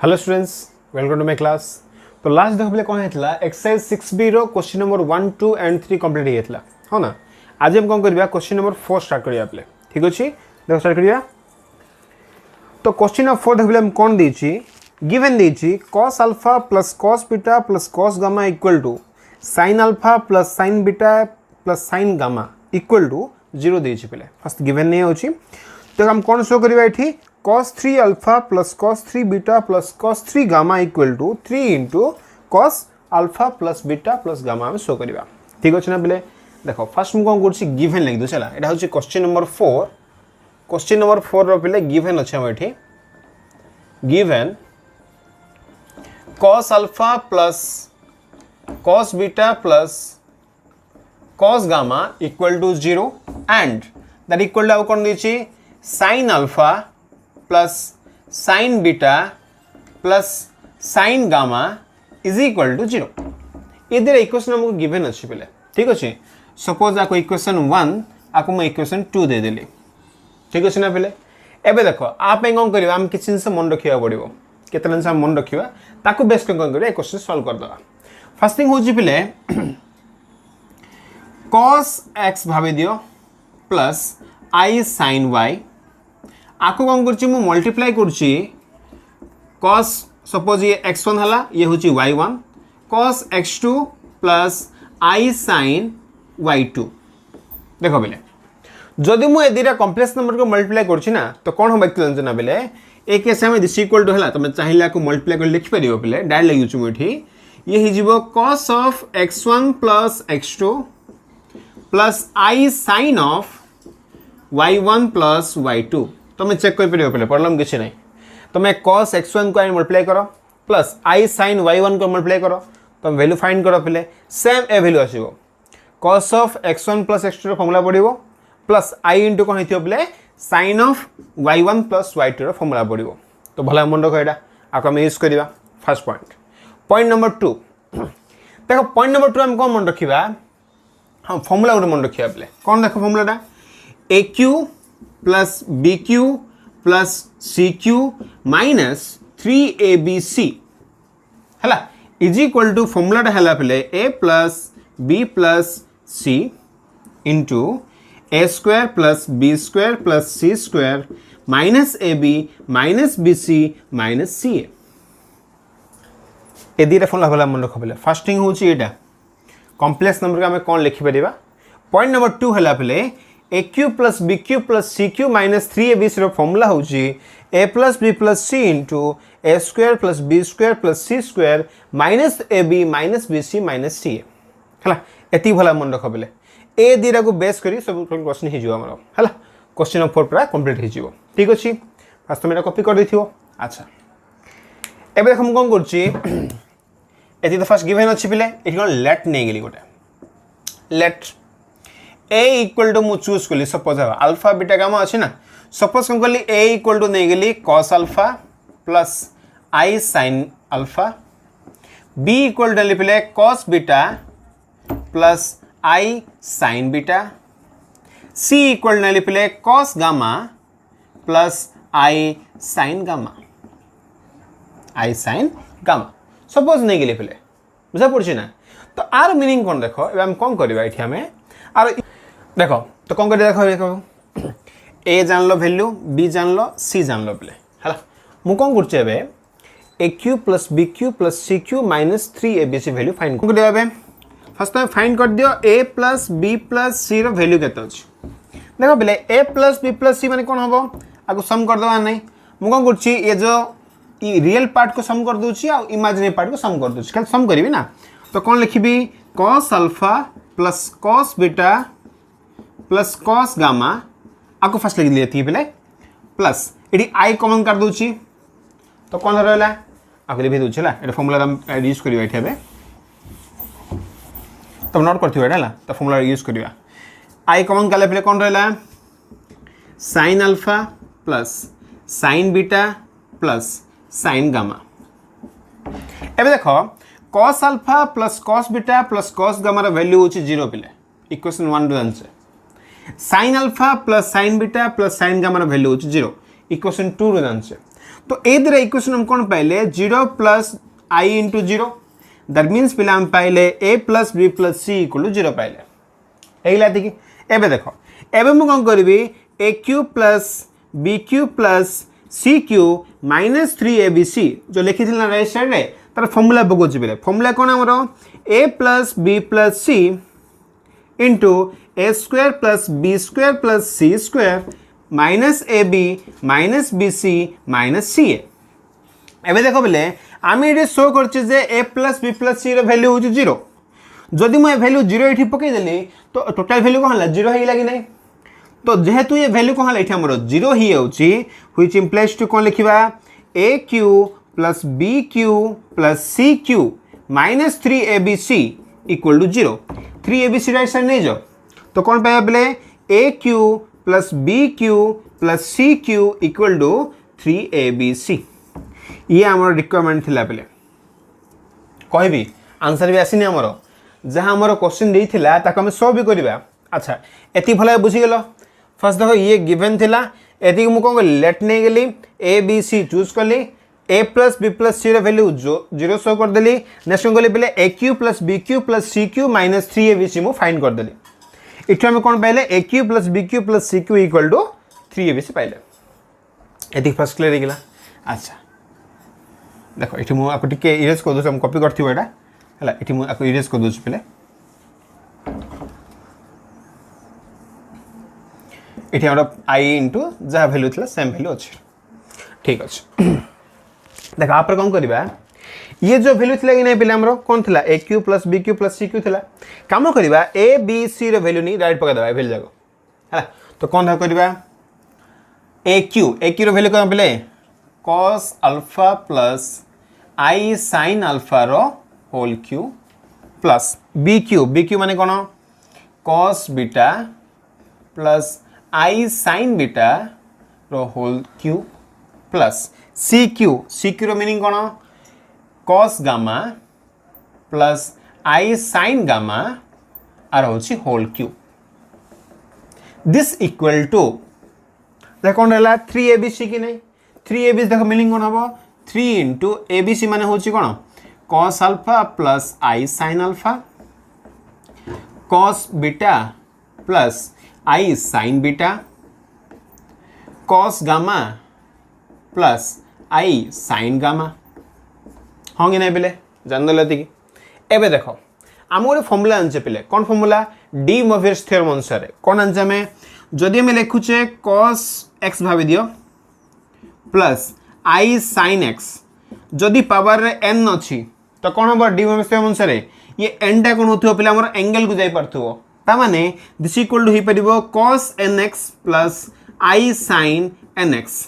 Hello students, welcome to my class. तो last देखो कौन है एक्सरसाइज 6B रो क्वेश्चन नंबर 1, 2 एंड 3 कंप्लीट होता हाँ ना। आज हम कौन करबा क्वेश्चन नंबर 4 स्टार्ट करिया आपले। ठीक अछि, देखो स्टार्ट करिया। तो क्वेश्चन नंबर 4 देखबले हम कौन देछि, गिवन देछि cos alpha plus cos beta plus cos gamma equal to sin alpha plus sin beta plus sin gamma equal to 0 देछि पहले। फर्स्ट गिवन नहीं होछि, तो हम कौन शो करबा एठी cos 3 alpha plus cos 3 beta plus cos 3 gamma equal to 3 into cos alpha plus beta plus gamma में शो करबा। ठीक अछि ना पहले देखो फर्स्ट हम कौन करछि गिवन लिख दो चला। एटा होछि क्वेश्चन नंबर 4। क्वेश्चन नंबर 4 रो पहले गिवन अछि हम एठी given cos alpha plus cos beta plus cos gamma equal to 0 and that equal to कौन देछि sin alpha plus sin beta plus sin gamma is equal to 0। ये देर equation हमको given अच्छी पहले। ठीक अच्छे, सपोज आपको इक्वेशन 1 आपको मैं इक्वेशन 2 दे देली। ठीक अच्छे ना पहले एबे देखो आप कौन कर आम किसी जिन मन रखा पड़ो केते जिन मन रखा ताकू बेस कौन कर क्वेश्चन सॉल्व कर दवा। फर्स्ट थिंग होची पहले cos x भावे दियो प्लस I sin y आपको कौन कर मल्टीप्लाई करुच्ची cos सपोज ये x1 हला ये होची y1 cos x2 plus I sin y2। देखो बेले जदि मु ए दुटा कॉम्प्लेक्स नंबर को मल्टीप्लाई करछि ना तो कौन हम एक्चुअली ना बेले ए केस में दिस इक्वल टू हला तमे चाहिला को मल्टीप्लाई कर लिखि परियो बेले डायरेक्ट लिखु छु एठी ये हि जीवो cos of x1 plus x2 plus I sin of y1 plus y2। तुम चेक कर पारे पहले प्रॉब्लम किसी नहीं। तुम cos x1 को मल्टीप्लाई करो प्लस I sin y1 को मल्टीप्लाई करो तुम वैल्यू फाइंड करो पहले सेम ए वैल्यू आसो cos of x1 plus x2 formula पड़ो प्लस I इंटू कौन हो बोले sin of y1 plus y2 formula पड़ो। तो भला मन रख यहाँ आपको आम यूज करवा। फर्स्ट पॉइंट पॉइंट नंबर 2 देखो पॉइंट नंबर 2 आम कौन मन रखा हाँ फॉर्मूला गोटे मन रखा पहले कौन देख फॉर्मूलाटा AQ plus BQ plus CQ minus 3ABC है इज इक्वल टू फॉर्मूलाटा है पहले A plus B plus C into A square plus B square plus C square minus AB minus BC minus CA। ए दुटा फॉर्मूला भला मन रख पहले। First thing होची एटा complex number का हमें कौन लिखि परिबा। पॉइंट नंबर 2 है पहले AQ plus BQ plus CQ minus 3ABC रो फॉर्मूला होची A plus B plus C into A square plus B square plus C square minus AB minus BC minus CA है एति भला मन रख पहले। ए दुटा को बेस करी सब क्वेश्चन हो जाव है क्वेश्चन नंबर 4 पूरा कंप्लीट हो। ठीक अच्छे फास्ट तुम कॉपी कर देथियो। अच्छा एबे देख हम कौन करछि एति तो फर्स्ट गिवन अछि पहले एठी कौन लेट नहीं गेली गोटे लेट ए इक्वल टू मु चूज कली सपोज अल्फा बीटा गामा अच्छे ना सपोज कौन कली ए इक्वल टू नहीं गली cos alpha plus I sin alpha B equal to पहले cos beta plus I sin beta C equal to पहले cos gamma plus I sin gamma I sin gamma suppose नहीं गली पहले बुझा पड़ी ना। तो आर मीनिंग कौन देखो एवं कौन करवा ये आम आर देखो तो कौन कर देखो देखो ए जान लो वैल्यू बी जान लो सी जान लो पहले है मु कौन कर AQ plus BQ plus CQ minus 3ABC value find कर दिया। फर्स्ट टाइम फाइंड कर दियो A plus B plus C रो वैल्यू केते अछि देखो पहले A plus B plus C माने कौन हबो आगो सम कर दवा नहीं मु कौन करछि ये जो रियल पार्ट को सम कर दूची आ इमेजिनरी पार्ट को सम कर दूची खाली सम करिवि ना। तो कौन लिखिबी cos alpha plus cos beta plus cos gamma आपको फर्स्ट लिख दिए पहले प्लस ये I कॉमन कर दूची तो कौन रहा आपको लिखी दूची है फॉर्मूला हम यूज करियो एठी बे तब नोट करथियो एटा तो फॉर्मूला यूज करियो I कॉमन काले पहले कौन रहा sin alpha plus sin beta plus sin gamma. एबे देखो cos alpha plus cos beta plus cos gamma रा वैल्यू होची 0 पहले इक्वेशन 1 रो answer sin alpha plus sin beta plus sin gamma रा वैल्यू होची 0 इक्वेशन 2 रो आंसर। तो ए द्वारा इक्वेशन हम कौन पाइले 0 plus I into 0 that means पे हम पाइले A plus B plus C equal to 0 पाइले एगला देखि एबे देखो एबे मु कोन करबी A cube plus B cube plus C cube minus 3abc जो लिखी ना राइट साइड रे तार फॉर्मूला पकोछि बेले फॉर्मूला कोन हमरो a plus B plus C into A square plus B square plus C square minus A B minus B C minus C A एबे देखो बेले आमे ये शो करछि जे a plus B plus C रो वैल्यू होछि 0 जदि मैं वैल्यू 0 एठी पकै देली तो टोटल वैल्यू कोन हला 0 हे लागी नै तो जेहेतु ये वैल्यू कोन हला एठी हमरो 0 ही होछि व्हिच इंप्लाइज टू कोन लिखिबा a q plus b q plus c q minus 3abc equal to 0 3abc right side नहीं जाओ तो कौन पाया बोले A cube plus B cube plus C cube equal to 3abc ये आमर रिक्वायरमेंट थिला बोले कहबी आंसर भी आसीनी आमर जहाँ आमर क्वेश्चन देइथिला ताको हम सॉल्व भी करबा अच्छा एति भला बुझी गेलो फर्स्ट देखो ये गिवन थिला एति मु कोन लेट नै गेली ए बी सी चूज करली a plus B plus C value जो 0 शो कर देली नेक्स्ट गली बेले A cube plus B cube plus C cube minus 3abc मु फाइंड कर देली इठो हम कोन पाइले A cube plus B cube plus C cube equal to 3abc पाइले एति फर्स्ट क्लियर गेला अच्छा देखो इठो मु आपको टिके इरेज कर दो हम कॉपी करथिबो एटा हला इठो मु आपको इरेज कर दो पहले इठे हमरा i इनटू जा वैल्यू थला सेम वैल्यू अछि ठीक अछि देखो आप कौन करवा ये जो वैल्यू थी नहीं पे आमर कौन थी A cube plus B cube plus C cube थी कम करवा ए बी सी वैल्यू नहीं डायरेक्ट पकईदे वैल्यू जाक है तो कौन करवा ए क्यू वैल्यू कौन पे कॉस अल्फा प्लस आई साइन अल्फा रो whole cube plus B cube माने कौन कॉस बीटा प्लस आई साइन बीटा रो whole cube plus C cube रो मीनिंग कौन कॉस गामा प्लस आई साइन गामा आर होची whole cube this equal to देख कौन रहा 3abc कि नहीं 3abc देख मीनिंग कौन हम 3 इंटू abc माने होची कौन कॉस अल्फा प्लस आई sine alpha cos beta plus आई sine beta cos gamma plus आई साइन गामा हाँ कि नहीं पे जान दे एबे देखो आम गोटे फर्मूला आनचे पे कौन फर्मूला डी मोवियर्स थ्योरम अनुसार कौन आनचे आम जदि आम लिखुचे कॉस एक्स भाव दियो प्लस आई साइन एक्स जदि पावर रे एन अच्छी तो कौन हम डी मोवियर्स थ्योरम अनुसार ये एन टा कौन होथिबो पे हमर एंगल को जाई पारथुबो ता माने दिस इक्वल टू ही परिबो cos nx प्लस आई साइन nx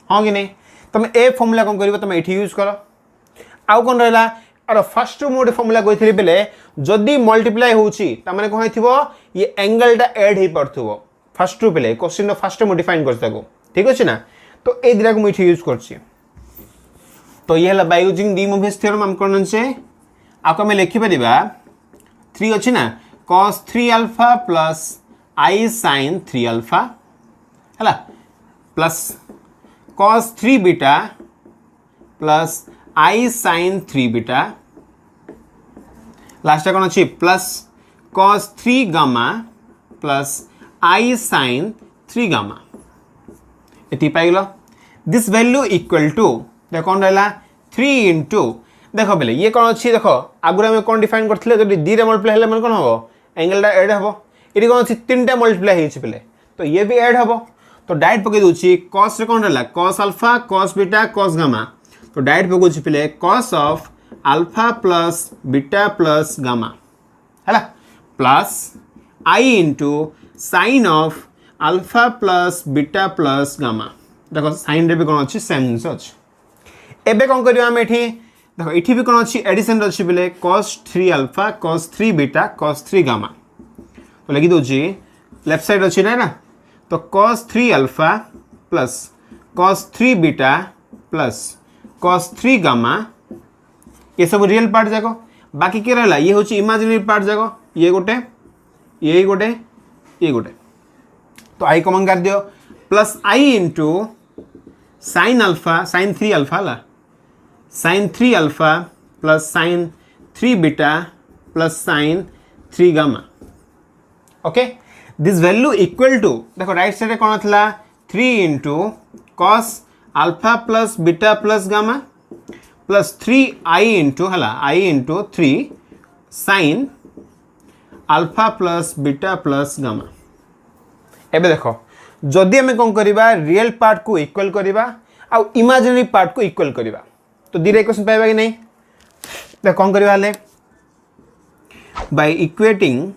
हाँ कि नहीं तुम ए फॉर्मूला कौन कर तुम ये यूज कर आउ कौन रहा और फर्स्ट मोटे फॉर्मूला कही बेले जदि मल्टीप्लाई होची तामाने कौन थी ये एंगलटा एड हो पार्थो फर्स्ट पे क्वेश्चन फर्स्ट मु डिफाइन कर ठीक अच्छे ना तो ये दिरा को मुझे यूज कर तो ये है बाय यूजिंग डी मोवियर्स थ्योरम हम कौन से आपको आम लिखिपर 3 अच्छी ना cos 3 अल्फा प्लस आई साइन 3 अल्फा है प्लस cos 3 बीटा प्लस आई साइन 3 बीटा लास्ट कौन अच्छी प्लस cos 3 गामा प्लस आई साइन 3 गामा ये पाइल दिस वैल्यू इक्वल टू देख कौन रहा 3 इंटू देख बेले ये कौन अच्छी देख आगुरी आम कौन डिफाइन करते जब दी मल्टीप्लाई है कौन हम एंगलटा एड हम ये कौन अच्छी 3टा मल्टीप्लाई हो पे तो ये भी एड हम तो डायरेक्ट पकई दूसरी कॉस रे कौन रहा cos alpha cos beta cos gamma तो डायरेक्ट पकाउछि पे cos of alpha plus beta plus gamma है plus I into sine of alpha plus beta plus gamma देखो साइन रे भी कौन अच्छी सेम जिन अच्छे एबे कौन करिया हम एठी देखो एठी भी कौन अच्छी एडिशन अच्छी पे cos 3 alpha cos 3 beta cos 3 gamma तो लगी दूसरी लेफ्ट साइड अच्छी ना तो cos 3 alpha plus cos 3 beta plus cos 3 gamma ये सब रियल पार्ट जाको बाकी के रहा ये हूँ इमेजिनरी पार्ट जाको ये गोटे ये गोटे ये गोटे तो आई कमन कर दियो प्लस आई into sin alpha sin 3 alpha ला sin 3 alpha plus sin 3 beta plus sin 3 gamma okay this value equal to देखो राइट साइड कौन था 3 into cos alpha plus beta plus gamma plus 3 i into है i into 3 sin alpha plus beta plus gamma एबे देखो जदि आम कौन करवा रियल पार्ट को इक्वल करवा आउ इमेजिनरी पार्ट को इक्वल करवा तो दीटा इक्वेशन पाइबा कि नहीं देख कौन करवा ले by equating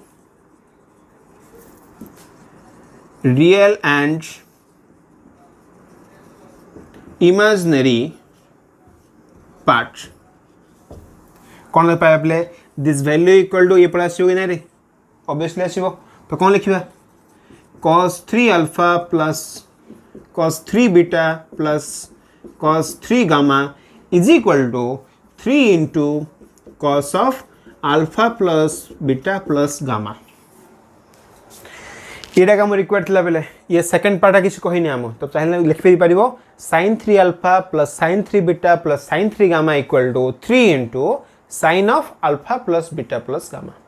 real and imaginary part कौन पाइबा बोले दिस वैल्यू इक्वल टू ये पड़ा आसो कि नहीं रे ऑब्वियसली आसो तो कौन लिखा cos 3 alpha plus cos 3 beta plus cos 3 gamma is equal to 3 into cos of alpha plus beta plus gamma ये काम रिक्वायर्ड थिला बेले ये सेकंड पार्ट किसी कही नहीं आम तो चाहे लिख पार sin 3 alpha plus sin 3 beta plus sin 3 gamma equal to 3 into sin of alpha plus beta plus gamma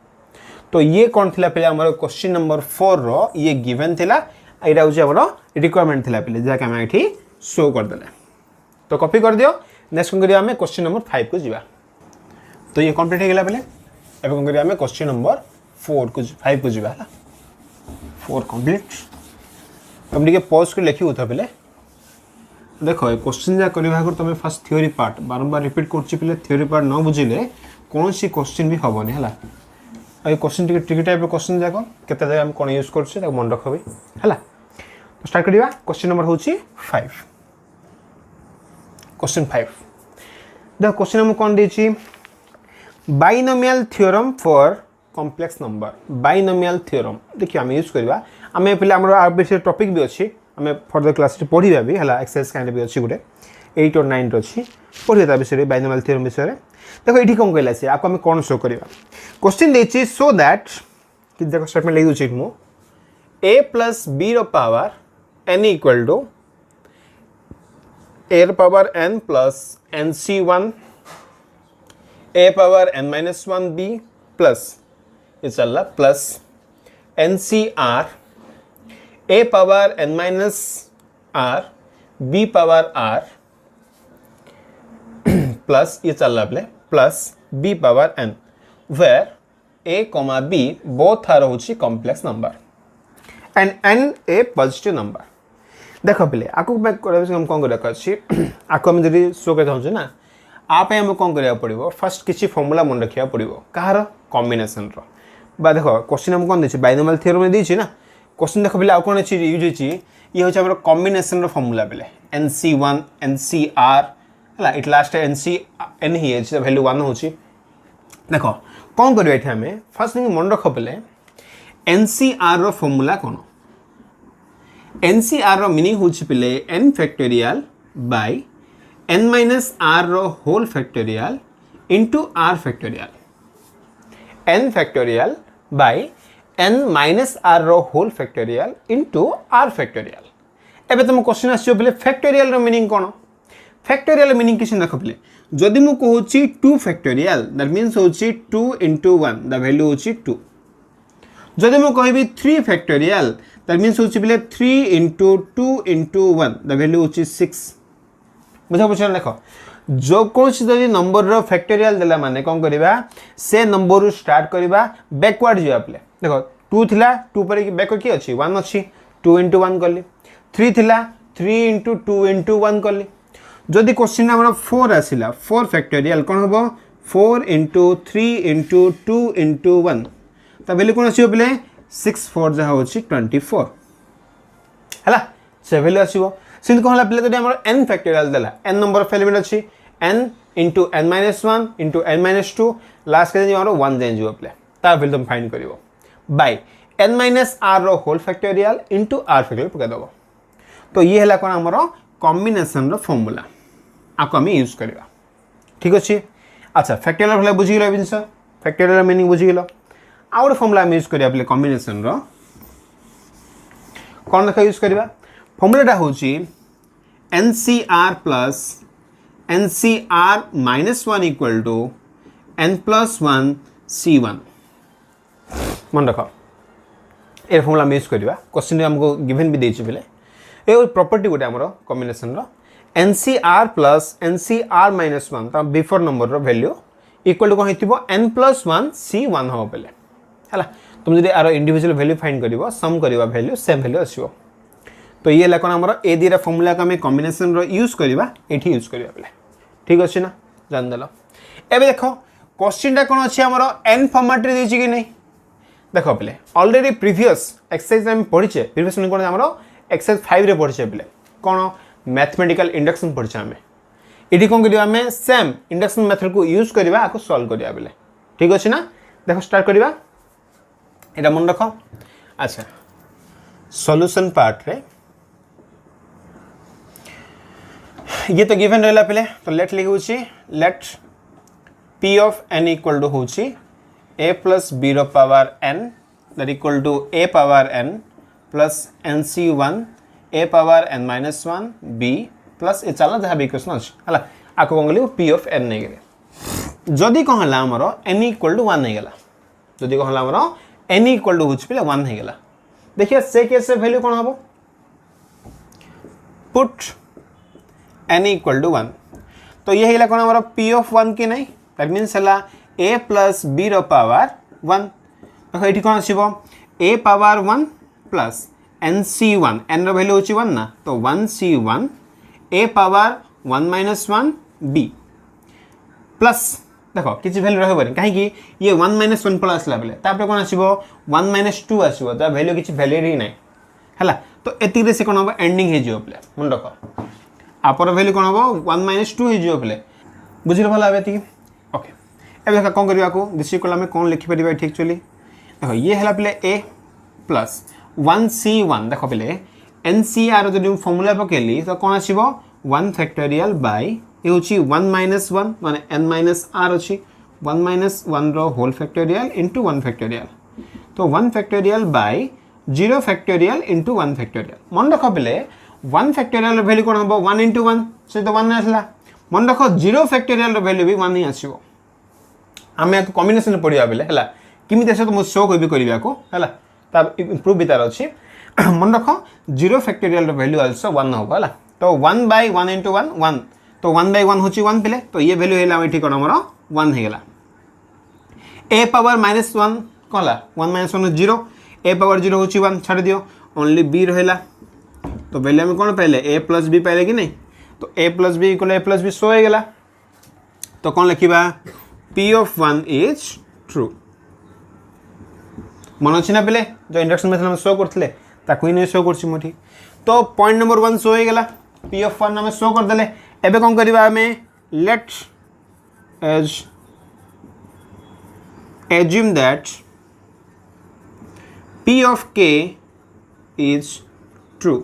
तो ये कौन थिला पे हमर क्वेश्चन नंबर 4 रो ये गिवन थिला एटा होची हमर रिक्वायरमेंट थिला पे जा के हम एठी शो कर देले तो कॉपी कर दियो नेक्स्ट कोन करिया हम क्वेश्चन नंबर 5 को जीवा तो ये कंप्लीट हो गेला पहले एबे कोन करिया हम क्वेश्चन नंबर 4 को 5 को जीवा 4 कंप्लीट तुम ଟିକେ पॉज कर लिखि उथा पहले देखो ये क्वेश्चन जा करबा को तुम फर्स्ट थ्योरी पार्ट बारंबार रिपीट करछि पहले थ्योरी पार्ट न बुझिले कोन सी क्वेश्चन भी हबोनी हला ये क्वेश्चन ट्रिकी टाइप क्वेश्चन जाक केते जगह हम कोन यूज करछे ताको मन रखबे हला तो स्टार्ट करिवा क्वेश्चन नंबर होची 5 क्वेश्चन 5 द क्वेश्चन हम कोन देछि binomial theorem for complex number binomial theorem देखिए हम यूज करबा हमें पहले हमर आरबीसी टॉपिक भी अछि हमें फर्दर क्लास पढ़िबा भी हला एक्सरसाइज काइंड भी अछि गुटे 8 और 9 रो अछि पढ़िबा विषय बाइनोमियल थ्योरम विषय देखो ये कौन कहला से आपको हमें कौन शो करवा क्वेश्चन देछि सो दैट कि देखो स्टेटमेंट लिख दूछि मु a प्लस b रो power n equal to a रो power n plus nc1 a power n minus 1b plus ये चलला plus ncr a power n minus r b power r plus ये चलला प्ले plus b power n where a comma b both are होची complex number and n a positive number देखो पहले आको मैं हम कौन कर आको हम जदि शो करता हूँ ना आप हम कौन करा पड़ो फर्स्ट किसी फॉर्मूला मन रखा पड़ो कहार कॉम्बिनेशन रो बा देखो क्वेश्चन हम कौन देछि बाइनोमियल थ्योरम में देछि ना क्वेश्चन देखो पहले आ कौन अछि यूज अछि ये होछि हमर कॉम्बिनेशन रो फॉर्मूला पहले nc1 ncr हला इट लास्ट nc n ही है वैल्यू 1 होची देखो कौन करबे एठी हमें फर्स्ट थिंग मन रखो पहले ncr रो फार्मूला कोन ncr रो मीनिंग होची पहले n factorial by n minus r रो whole factorial into r factorial n factorial by n minus r रो whole factorial into r factorial एबे तुम क्वेश्चन आछियो पहले फैक्टोरियल रो मीनिंग कोन फैक्टोरियल मीनिंग किसी देख पे जदि मु कहूँ 2 फैक्टोरियल दैट मीन्स होची 2 into 1 द वैल्यू होची 2 जदि मु कहबी 3 फैक्टोरियल दैट मीन्स होची पहले 3 into 2 into 1 द वैल्यू होची 6 बुझा बुझा देखो जो कौन सी जदि नंबर रो फैक्टोरियल देला माने कौन करबा से नंबर रो स्टार्ट करबा बैकवर्ड जिया पले देखो 2 थिला 2 पर बैकवर्ड की अछि 1 अछि 2 into 1 करली 3 थिला 3 into 2 into 1 करली जदि क्वेश्चन हमर 4 आसिला 4 फैक्टोरियल कोन हबो 4 into 3 into 2 into 1 त वैल्यू कोन आसीबो पले 6 4 जा होची 24 हला से वैल्यू आसीबो सिंध कोन हला पले जदि हमर n फैक्टोरियल देला n नंबर ऑफ एलिमेंट अछि n into n minus 1 into n minus 2 last के हमर 1 जाय जिवो पले ता वैल्यू तुम फाइंड करिवो बाय n minus r रो whole factorial into r factorial पका दबो तो ये हला कोन हमर कॉम्बिनेशन रो फार्मूला आपको हमें यूज करवा ठीक अच्छे अच्छा फैक्टोरियल फॉर्मूला बुझी गलो जिनस फैक्टोरियल मीनिंग बुझी गलो आ गोटे फॉर्मूला हम यूज करिया पले कॉम्बिनेशन रो कौन देखा यूज करवा फॉर्मूलाटा होची NCR plus NCR minus 1 equal to n plus 1 C1 मन रख ए फॉर्मूला हम यूज करबा क्वेश्चन हमको गिवन भी देछि बेले ए प्रॉपर्टी गोटे हमरो कॉम्बिनेशन रो NCR plus NCR minus 1 ता बिफोर नंबर रो वैल्यू इक्वल टू कोन हेतिबो n plus 1 C1 हो बेले हला तुम जदि आरो इंडिविजुअल वैल्यू फाइंड करिवो सम करिवा वैल्यू सेम वैल्यू आसीबो तो ये लकन हमरो ए दिरा फॉर्मूला का में कॉम्बिनेशन रो यूज करबा एठी यूज करबा बेले ठीक अछि ना जान देलो एबे देखो क्वेश्चन टा कोन अछि हमरो n फॉर्मेट रे दिछि कि नै देखो बेले ऑलरेडी प्रीवियस एक्सरसाइज हम पढिछे प्रीवियस कोन हमरो एक्सरसाइज 5 रे पढिछे बेले कोन मैथमेटिकल इंडक्शन पढिछे हमें एठी कोन करिवा हमें सेम इंडक्शन मेथड को यूज करबा आको सॉल्व करिया बेले ठीक अछि ना देखो स्टार्ट करिवा एटा मन रखो अच्छा सॉल्यूशन पार्ट रे ये तो गिवन रहला पहले तो लेट लिखुची let p of n equal to होची a plus b रो power n that equal to a power n plus nc1 a power n minus 1 b plus ए चला जहा इक्वेशन अछि हला आको कोन गली p of n नै गेले जदी कहला हमरो n equal to 1 नै गेला जदी कहला हमरो n equal to होची पहले 1 नै गेला देखिए से केस वैल्यू कोन हबो पुट n equal to 1 तो ये हिला कोन हमरो p of 1 के नै दैट मींस हला a plus b रो पावर 1 देखो एठी कोन आसीबो a power 1 plus nc1 n रो वैल्यू होची 1 ना तो 1c1 a power 1 minus 1 b plus देखो किछि वैल्यू रहबो नै काहे कि ये 1 minus 1 प्लस आसला बेले तापर कोन आसीबो 1 minus 2 आसीबो ता वैल्यू किछि वैल्यू री नै हला तो एति रे से कोन हबो एंडिंग हे जियो बेले मन रखो आपर वैल्यू कोन हबो 1 minus 2 हे जियो बेले बुझिलो भला आबेती ओके अब देखा कोन करिया को दिस इक्वल में कोन लिखि परिबा ठीक एक्चुअली देखो ये हला पले a प्लस 1c1 देखो पले ncr जो फार्मूला पकेली तो कोन आसीबो 1 फैक्टोरियल बाय ए होची 1 minus 1 माने n minus r होची 1 minus 1 रो होल फैक्टोरियल इनटू 1 फैक्टोरियल तो 1 factorial by 0 factorial into 1 factorial मन रखो पले 1 फैक्टोरियल वैल्यू कोन हबो 1 into 1 से तो 1 आसला मन रखो 0 फैक्टोरियल वैल्यू भी 1 ही आसीबो हमें को कॉम्बिनेशन पढ़िया बेले हला किमि देसे तो मो शो को भी करिया को हला ता इंप्रूव बितार अछि मन रखो 0 फैक्टोरियल वैल्यू आल्सो 1 हो हला तो 1 by 1 into 1 1 तो 1 by 1 होची 1 पेले तो ये वैल्यू हेला एठी कोन हमरो 1 हे गेला a पावर -1 कहला 1 - 1 0 a पावर 0 होची 1 छाड़ दियो ओनली b रहेला तो वैल्यू में कोन पाइले a plus b पाइले कि नहीं तो a plus b equal a plus b सो हे गेला तो कोन लिखिबा p of 1 is true मन अछि ना पले जो इंडक्शन मेथड में शो करथले ताकू ही नै शो करछि मोठी तो पॉइंट नंबर 1 शो हे गेला p of 1 हमें शो कर देले एबे कोन करबा हमें let as assume that p of k is true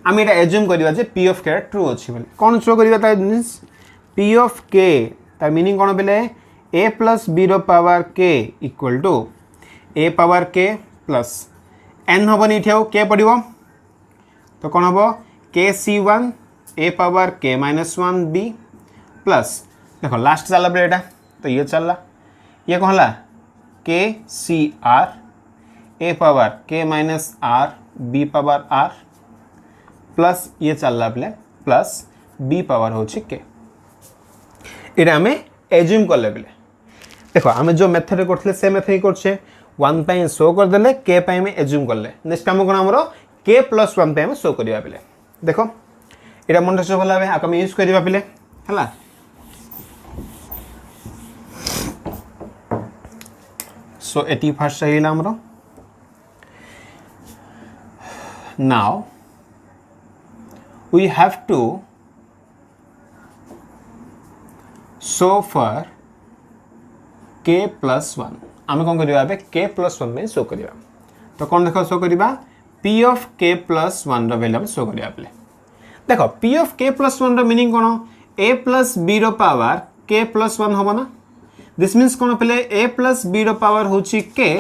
आम एटा assume करबा जे p of k ट्रू अछि बोले कोन शो करबा ता मींस p of k तार मीनिंग कोन बेले a plus b रो power k equal to a power k plus n हबनी ठेउ k पडिबो तो कोन हबो k c1 a power k minus 1 b plus देखो लास्ट चला बेटा तो ये चलला ये कोन हला k c r a power k minus r b power r plus ये चलला बेले प्लस b पावर होछि k एटा हमें एज्यूम कर लेबे देखो आमे जो मेथड करथले से मेथड ही करछे 1 पई शो कर देले k पई में एज्यूम करले नेक्स्ट काम कोन हमरो k + 1 पई में शो करिया बेले देखो एटा मन रखो भला बे आक हम यूज करिया बेले हला सो एटी फर्स्ट सहीला हमरो now we have to so for k plus 1 आमे कोन करिबा बे k plus 1 में शो करिबा तो कोन देखो शो करिबा p of k plus 1 रो वैल्यू में शो करिया बले देखो p of k plus 1 रो मीनिंग कोन a plus b रो पावर k plus 1 होबो ना दिस मींस कोन पहले a plus b रो पावर होची k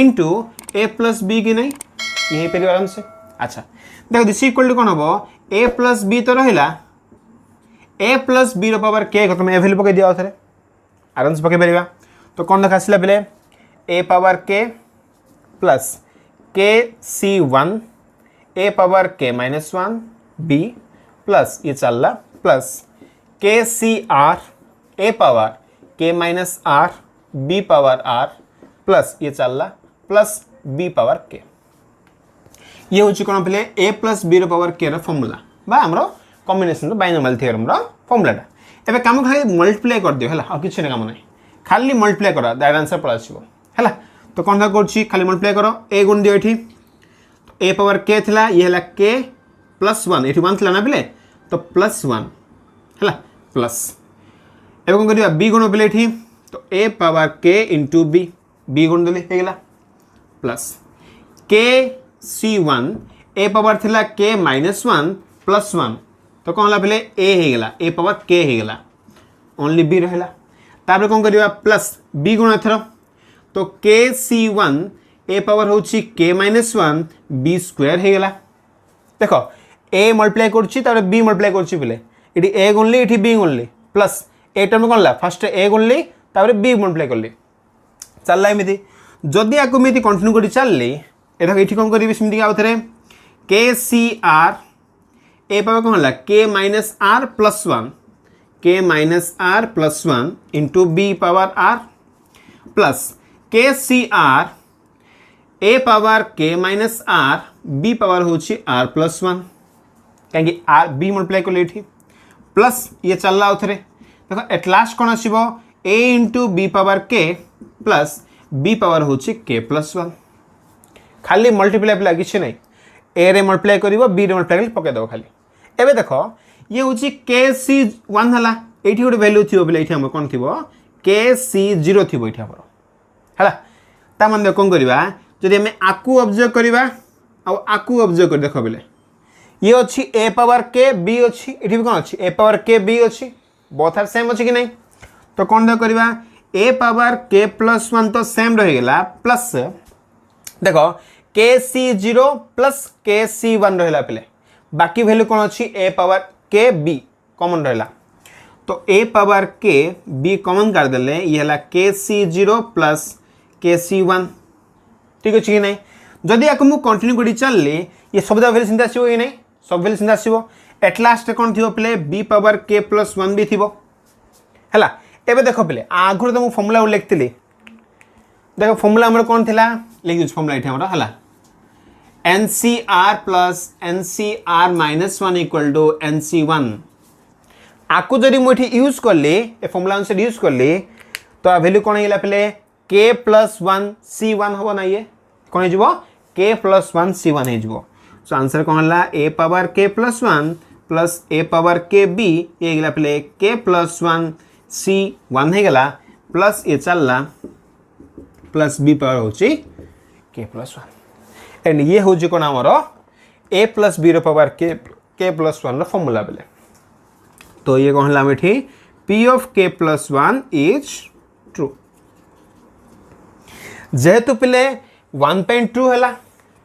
into a plus b की नहीं यही पे आराम से अच्छा देखो दिस इक्वल टू कोन होबो ए प्लस बी तो रहा ए प्लस बी पावर के तुम ए भैल्यू पकई दिया थे आराम से पकई पार तो कौन देखा आसला पे ए power k plus k c one a power k minus one b plus ये चलला plus k c r a power k minus r b power r plus ये चलला प्लस बी पावर के ये हूँ कौन पे ए प्लस बी पावर के फर्मूला बा आमर कॉम्बिनेशन बाइनोमियल थ्योरम फर्मूलाटा एबे काम खाली मल्टीप्लाई कर दियो हला किसी काम ना खाली मल्टीप्लाई कर डायरेक्ट आंसर पड़ा आसो है तो कौन कर खाली मल्टीप्लाई कर ए गुण दियो ये तो ए पावर के थिला ये है के प्लस वन ये वन थी ना पे तो प्लस वन है प्लस ए कौन कर बी गुण पे ये तो ए पावर के इंटू बी गुण देली plus k c one a power थिला के माइनस वन प्लस वन तो कौन पे ए पावर के होगा ओनली बी रहा तापर कौन करवा प्लस बी गुण एथर तो के सी वन ए पावर हूँ के माइनस वन बी स्क्वायर होगा देख ए मल्टीप्लाई कर बी मल्टीप्लाई कर ए गुणली ये बी गुणली प्लस ए टर्म कौन ला फर्स्ट ए गुणली बी मल्टीप्लाई करली चलला एमती जदि आपको मुझे कंटिन्यू कर चलली ये कौन करी सेमती आउ थे के सी आर ए पावर कौन है k minus r plus one into b power r plus k c r a power k minus r b power हूँ आर प्लस वन कहीं आर बी मल्टीप्लाई कर ली प्लस ये चलला आउ थे देखो एट लास्ट कौन आसो ए into b power k plus B power हूँ के प्लस वन खाली मल्टीप्लाई पे किसी ना ए रे मल्टीप्लाई कर बी रे मल्टीप्लाई पकईदेव खाली एवं देख ये हूँ के सी वन है ये गोटे भैल्यू थी बोले ये कौन थी के सी जीरो थी ये है तामान कौन करवा जदि आम आकू ऑब्जर्व करवा आकू ऑब्जर्व कर देख बोले ये अच्छी ए पावर के बी अच्छी ये भी कौन अच्छी ए पावर के बी अच्छी बोथ आर सेम अच्छी कि नहीं तो कौन देख करवा ए पावर के प्लस वन तो सेम रहीगला प्लस देख के सी zero plus k c one रहा पे बाकी वैल्यू कौन अच्छी ए पावर के बी कॉमन रहा तो ए पावर के बी कॉमन करदे ये है के सी zero plus k c one ठीक अच्छे कि नहीं जदि आपको मुझे कंटिन्यू कर चलली ये सब वैल्यू सीधा आसो कि नहीं सब वैल्यू सीधा आसो एट लास्ट कौन थी पे B power k plus one भी थी है एवं देख पे आगुरी तो मुझे फर्मूला लिखी देख फर्मूला आम कौन थी लिखी फर्मूला ये है n c r plus n c r minus one equal to n c one आपको जब मुझे यूज कली ए फर्मूला अनुसार यूज कली तो वैल्यू कौन है पे के प्लस वन सी वन हम ना ये कौन हो के प्लस वन सी वन हो सो आंसर कौन है ए power k plus one plus ए पावर के बी ये पे के प्लस वन सी वन होगा प्लस ये चलला प्लस बी पावर हूँ के प्लस वन एंड ये हूँ कौन आमर ए plus B power k plus one formula बेले तो ये कौन है ये पी ऑफ के प्लस वन इज ट्रू जेहेतु पिले वन पे ट्रू है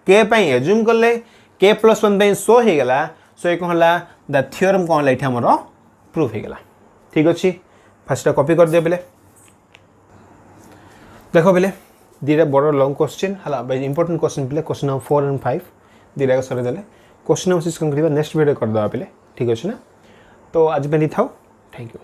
के एज्यूम कले के प्लस वन पे शो होगला सो ये कौन है द थ्योरम कौन है ये आमर प्रूफ होगला ठीक अच्छे फास्ट कॉपी कर दिया बेले देख बेले दीटा बड़ लंग क्वेश्चन है इंपोर्टेंट क्वेश्चन पे क्वेश्चन नंबर 4 और 5 दीटा सर क्वेश्चन नंबर कौन कर नेक्स्ट वीडियो करदे पे ठीक अच्छे ना तो आज पे नहीं था थैंक यू।